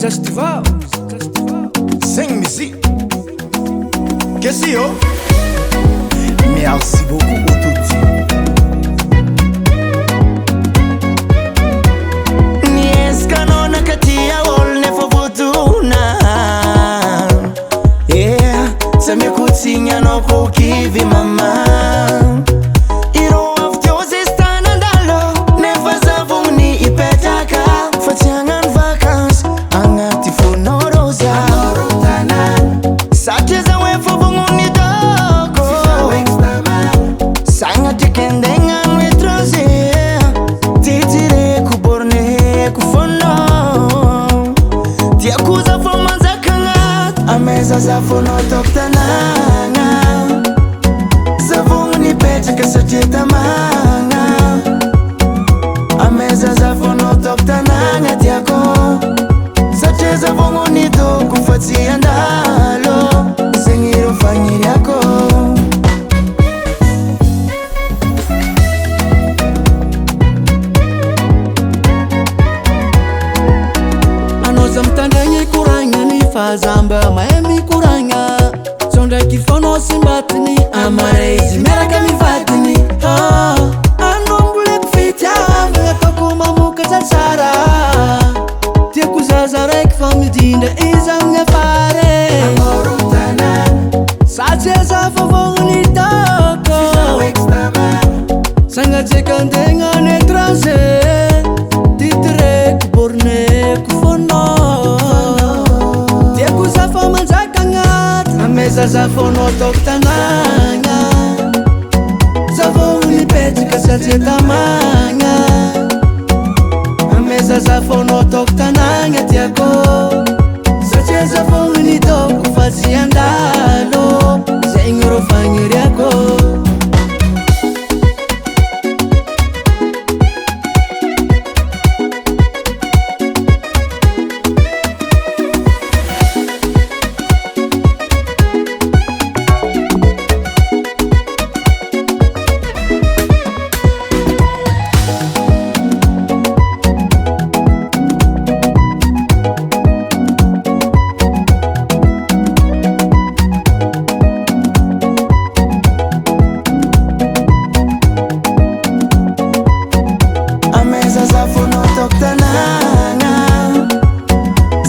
festival Sem musique. Qu'est-ce yo? Merci beaucoup Otuti. Nieskanona katia wol nefobutuna. Yeah, sami kutinya no kukivi mama. Ameza zafono toktananga Zavungni pecha kasacheta manga Ameza zafono toktananga tiako Sache zavungni to kufatsi andalo Zengiro fanyiri yako Anoza mtandenye kuranya ni fazamba maemi kuranya Sonda kifono simbatini Amarezi meraka mifatini Anombule kufita Mwepa kumamuka zansara Tia kuzazara ikifami dinda iza mnefare Sache za favongni toko Sanga cheka ndenga netranse Titre kuborne kufono Ameza zafono toktananga Zavoni peti kasacheta manga Ameza zafono toktananga tiako Sache zavoni to kufatsi andalo Zengiro fanyiri yako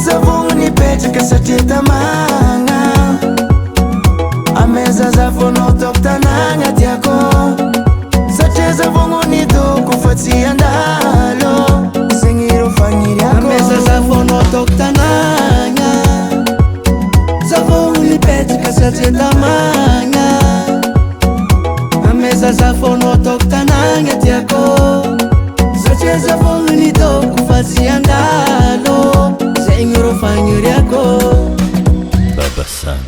Zavungni pecha kasacheta manga Ameza zafono toktananga tiako Sache zavungni to kufatsi andalo Zengiro fanyiri yako Ameza zafono toktananga Zavoni pecha kasacheta manga Ameza zafono toktananga tiako Sache zavoni to kufatsi andalo Zengiro fanyiri yako Baba Sam.